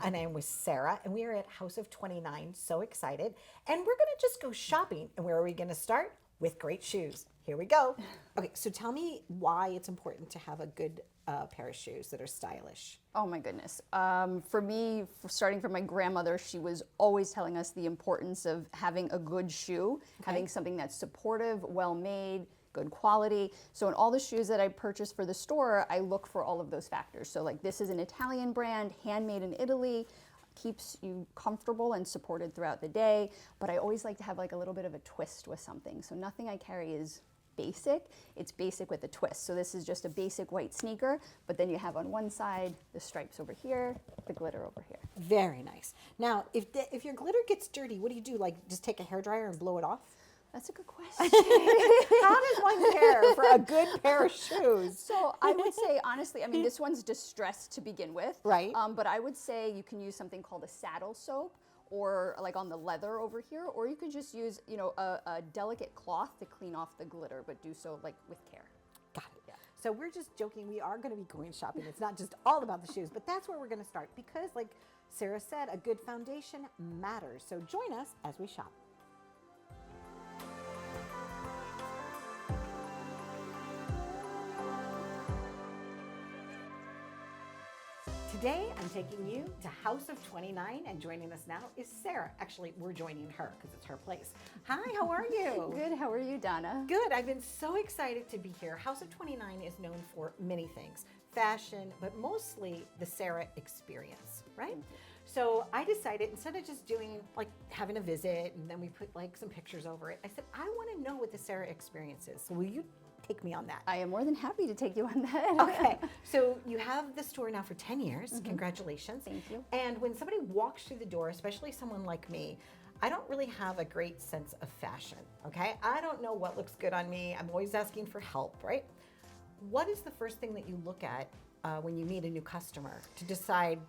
and I'm with Sarah, and we are at House of 29. So excited. And we're going to just go shopping. And where are we going to start? With great shoes. Here we go. Okay, so tell me why it's important to have a good pair of shoes that are stylish. Oh my goodness. For me, starting from my grandmother, she was always telling us the importance of having a good shoe, having something that's supportive, well made, good quality. So in all the shoes that I purchase for the store, I look for all of those factors. So like this is an Italian brand, handmade in Italy, keeps you comfortable and supported throughout the day. But I always like to have like a little bit of a twist with something. So nothing I carry is basic, it's basic with a twist. So this is just a basic white sneaker, but then you have on one side the stripes over here, the glitter over here. Very nice. Now, if your glitter gets dirty, what do you do? Like just take a hairdryer and blow it off? That's a good question. How does one care for a good pair of shoes? So I would say, honestly, I mean, this one's distressed to begin with. Right. But I would say you can use something called a saddle soap, or like on the leather over here, or you could just use, you know, a delicate cloth to clean off the glitter, but do so like with care. Got it. Yeah. So we're just joking. We are going to be going shopping. It's not just all about the shoes, but that's where we're going to start because, like Sarah said, a good foundation matters. So join us as we shop. Today, I'm taking you to House of 29, and joining us now is Sarah. Actually, we're joining her because it's her place. Hi, how are you? Good, how are you, Donna? Good, I've been so excited to be here. House of 29 is known for many things, fashion, but mostly the Sarah experience, right? So I decided instead of just doing like having a visit and then we put like some pictures over it, I said, I want to know what the Sarah experience is. So will you take me on that? I am more than happy to take you on that. Okay, so you have the store now for 10 years. Congratulations. Thank you. And when somebody walks through the door, especially someone like me, I don't really have a great sense of fashion, okay? I don't know what looks good on me. I'm always asking for help, right? What is the first thing that you look at when you meet a new customer to decide,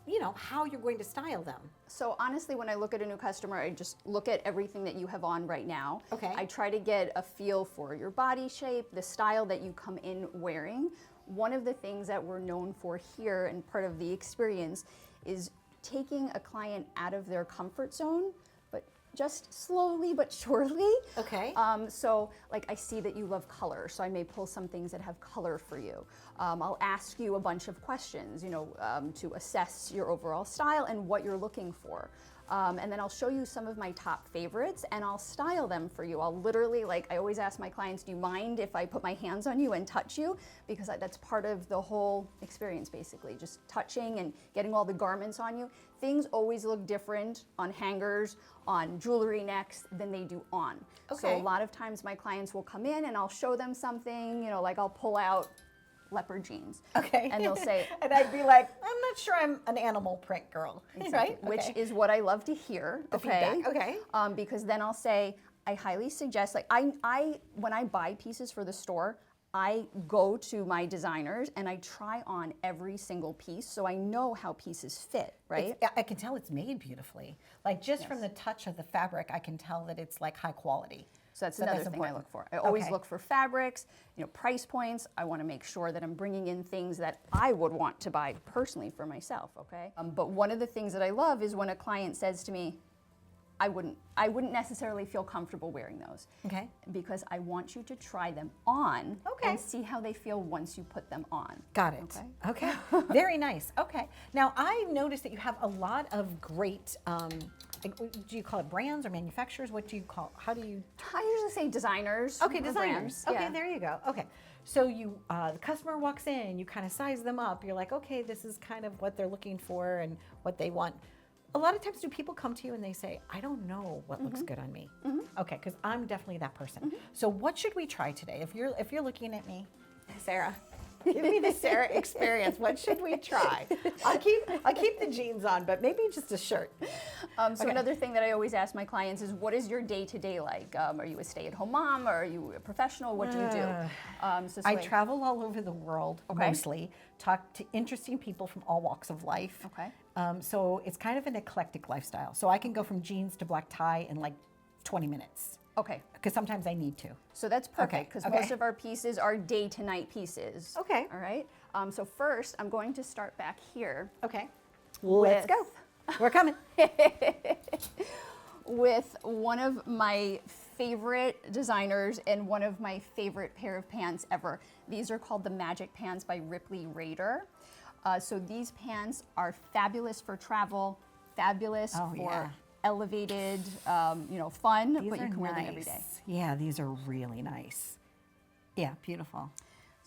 you know, how you're going to style them? So honestly, when I look at a new customer, I just look at everything that you have on right now. Okay. I try to get a feel for your body shape, the style that you come in wearing. One of the things that we're known for here and part of the experience is taking a client out of their comfort zone, but just slowly but surely. Okay. So like I see that you love color, so I may pull some things that have color for you. I'll ask you a bunch of questions, you know, to assess your overall style and what you're looking for. And then I'll show you some of my top favorites and I'll style them for you. I'll literally, like I always ask my clients, do you mind if I put my hands on you and touch you? Because that's part of the whole experience basically, just touching and getting all the garments on you. Things always look different on hangers, on jewelry necks than they do on. Okay. So a lot of times my clients will come in and I'll show them something, you know, like I'll pull out leopard jeans. Okay. And they'll say, and I'd be like, I'm not sure I'm an animal print girl, exactly, right? which Okay. is what I love to hear. The feedback, okay. Because then I'll say, I highly suggest, like when I buy pieces for the store, I go to my designers and I try on every single piece so I know how pieces fit, right? I can tell it's made beautifully. Like just from the touch of the fabric, I can tell that it's like high quality. So that's another thing I look for. I always look for fabrics, you know, price points. I want to make sure that I'm bringing in things that I would want to buy personally for myself, okay? But one of the things that I love is when a client says to me, I wouldn't necessarily feel comfortable wearing those. Okay. Because I want you to try them on and see how they feel once you put them on. Got it. Okay. Very nice. Okay. Now I noticed that you have a lot of great, do you call it brands or manufacturers? What do you call, how do you? I usually say designers. Okay, or designers. brands. Okay, Yeah. there you go. Okay. So you, the customer walks in, you kind of size them up. You're like, okay, this is kind of what they're looking for and what they want. A lot of times do people come to you and they say, I don't know what looks good on me. Okay, because I'm definitely that person. So what should we try today? If you're looking at me, Sarah, give me the Sarah experience. What should we try? I'll keep the jeans on, but maybe just a shirt. So another thing that I always ask my clients is, what is your day-to-day like? Are you a stay-at-home mom or are you a professional? What do you do? I travel all over the world, mostly, talk to interesting people from all walks of life. Okay. So it's kind of an eclectic lifestyle. So I can go from jeans to black tie in like 20 minutes. Okay. Because sometimes I need to. So that's perfect because most of our pieces are day to night pieces. Okay. All right. So first, I'm going to start back here. Okay. Let's go. We're coming. With one of my favorite designers and one of my favorite pair of pants ever. These are called the Magic Pants by Ripley Rader. So these pants are fabulous for travel, fabulous for elevated, fun, These but you are can wear them every day. Yeah, these are really nice. Yeah, beautiful.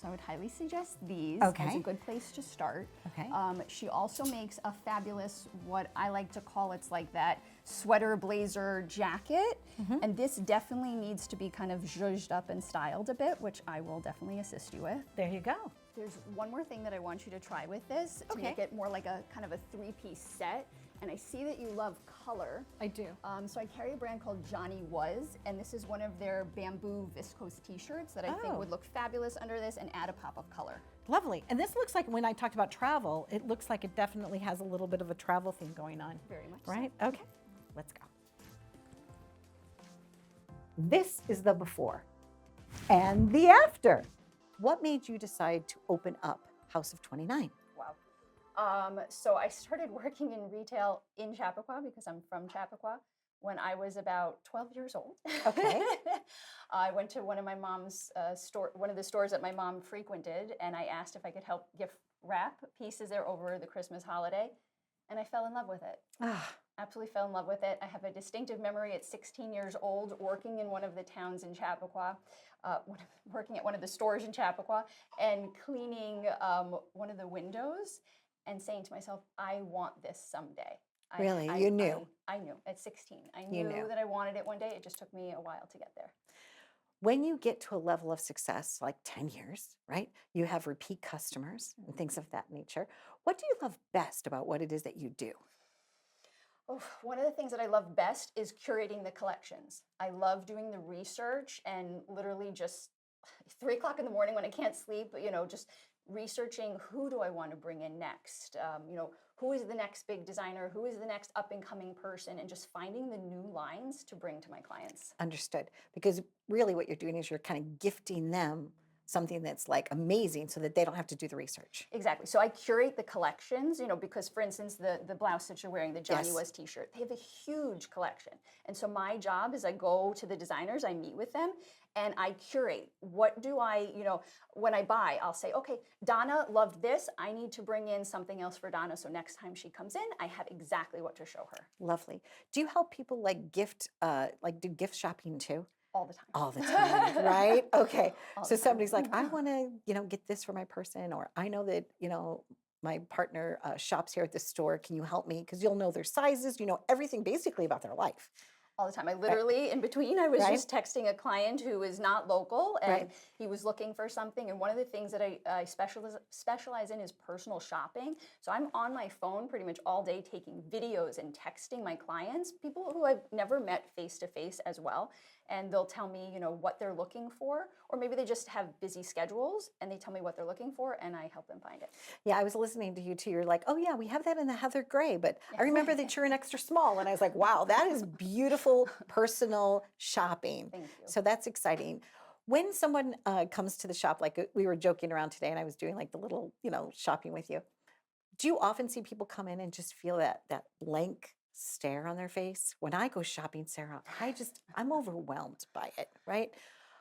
So I would highly suggest these Okay. as a good place to start. Okay. She also makes a fabulous, what I like to call, it's like that sweater blazer jacket. And this definitely needs to be kind of zhuzhed up and styled a bit, which I will definitely assist you with. There you go. There's one more thing that I want you to try with this to make it more like a kind of a three-piece set. And I see that you love color. I do. So I carry a brand called Johnny Was, and this is one of their bamboo viscose t-shirts that I think would look fabulous under this and add a pop of color. Lovely. And this looks like, when I talked about travel, it looks like it definitely has a little bit of a travel theme going on. Very much Right? Okay. Let's go. This is the before and the after. What made you decide to open up House of 29? Wow. So I started working in retail in Chappaqua because I'm from Chappaqua when I was about 12 years old. Okay. I went to one of my mom's one of the stores that my mom frequented, and I asked if I could help gift wrap pieces there over the Christmas holiday, and I fell in love with it. Absolutely fell in love with it. I have a distinctive memory at 16 years old, working in one of the towns in Chappaqua, working at one of the stores in Chappaqua, and cleaning one of the windows, and saying to myself, I want this someday. Really? You knew? I knew at 16. I knew that I wanted it one day. It just took me a while to get there. When you get to a level of success, like 10 years, right? You have repeat customers and things of that nature. What do you love best about what it is that you do? Oh, one of the things that I love best is curating the collections. I love doing the research and literally just 3 o'clock in the morning when I can't sleep, just researching who do I want to bring in next, who is the next big designer, who is the next up and coming person, and just finding the new lines to bring to my clients. Understood. Because really what you're doing is you're kind of gifting them something that's like amazing so that they don't have to do the research. Exactly. So I curate the collections, because for instance, the blouse that you're wearing, the Johnny Was t-shirt, they have a huge collection. And so my job is I go to the designers, I meet with them, and I curate. What do I, when I buy, I'll say, okay, Donna loved this. I need to bring in something else for Donna. So next time she comes in, I have exactly what to show her. Lovely. Do you help people do gift shopping too? All the time. All the time, right? Okay. All So the time. somebody's like, I want to, get this for my person, or I know that, my partner shops here at this store. Can you help me? Because you'll know their sizes, everything basically about their life. All the time. I literally, in between, I was just texting a client who is not local, and he was looking for something. And one of the things that I specialize in is personal shopping. So I'm on my phone pretty much all day taking videos and texting my clients, people who I've never met face to face as well. And they'll tell me, what they're looking for, or maybe they just have busy schedules and they tell me what they're looking for, and I help them find it. Yeah, I was listening to you too. You're like, oh yeah, we have that in the heather gray, but I remember that you're an extra small. And I was like, wow, that is beautiful personal shopping. Thank you. So that's exciting. When someone comes to the shop, like we were joking around today and I was doing like the little, shopping with you, do you often see people come in and just feel that blank stare on their face? When I go shopping, Sarah, I'm overwhelmed by it, right?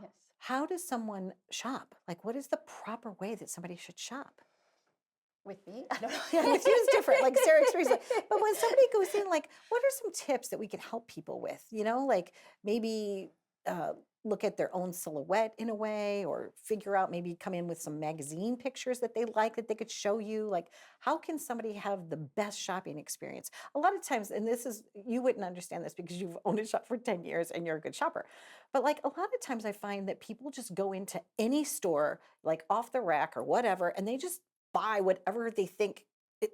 Yes. How does someone shop? Like, what is the proper way that somebody should shop? With me? I don't know. Yeah, with you is different. Like Sarah experienced. But when somebody goes in, like, what are some tips that we can help people with? Like maybe look at their own silhouette in a way, or figure out, maybe come in with some magazine pictures that they like that they could show you. Like, how can somebody have the best shopping experience? A lot of times, and you wouldn't understand this because you've owned a shop for 10 years and you're a good shopper. But like a lot of times I find that people just go into any store, like off the rack or whatever, and they just buy whatever they think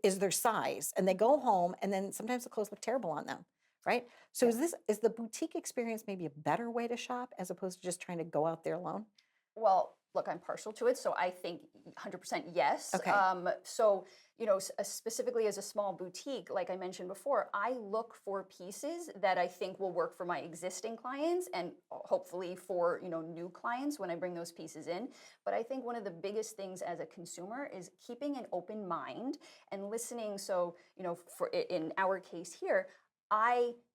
is their size, and they go home, and then sometimes the clothes look terrible on them, right? So is the boutique experience maybe a better way to shop as opposed to just trying to go out there alone? Well, look, I'm partial to it, so I think 100% yes. Okay. So, specifically as a small boutique, like I mentioned before, I look for pieces that I think will work for my existing clients and hopefully for, new clients when I bring those pieces in. But I think one of the biggest things as a consumer is keeping an open mind and listening. So, in our case here,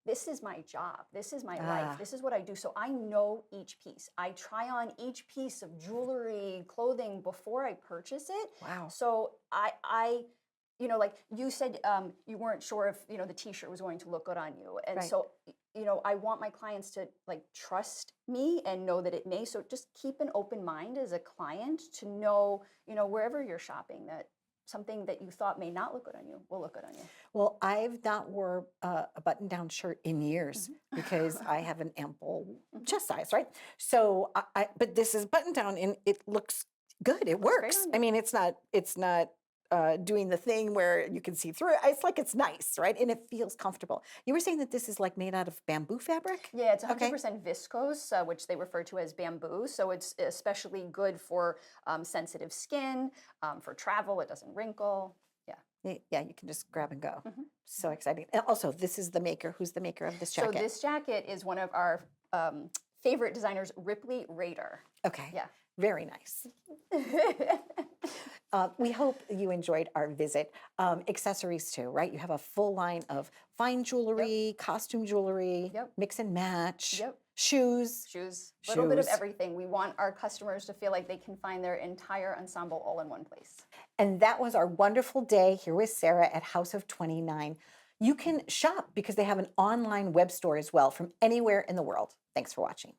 this is my job. This is my life. This is what I do. So I know each piece. I try on each piece of jewelry, clothing before I purchase it. Wow. So like you said, you weren't sure if, the t-shirt was going to look good on you. And Right. so, I want my clients to like trust me and know that it may. So just keep an open mind as a client to know, wherever you're shopping, that something that you thought may not look good on you will look good on you. Well, I've not wore a button-down shirt in years because I have an ample chest size, right? So, but this is button-down and it looks good. It works. on you. I mean, it's not doing the thing where you can see through it. It's like it's nice, right? And it feels comfortable. You were saying that this is like made out of bamboo fabric? Yeah, it's 100% Okay. viscose, which they refer to as bamboo. So it's especially good for sensitive skin, for travel. It doesn't wrinkle. Yeah. Yeah, you can just grab and go. So exciting. And also, this is the maker. Who's the maker of this jacket? So this jacket is one of our favorite designers, Ripley Rader. Okay. Yeah. Very nice. We hope you enjoyed our visit. Accessories too, right? You have a full line of fine jewelry, costume jewelry, mix and match, shoes. Shoes, a little bit of Shoes. everything. We want our customers to feel like they can find their entire ensemble all in one place. And that was our wonderful day here with Sarah at House of 29. You can shop because they have an online web store as well from anywhere in the world. Thanks for watching.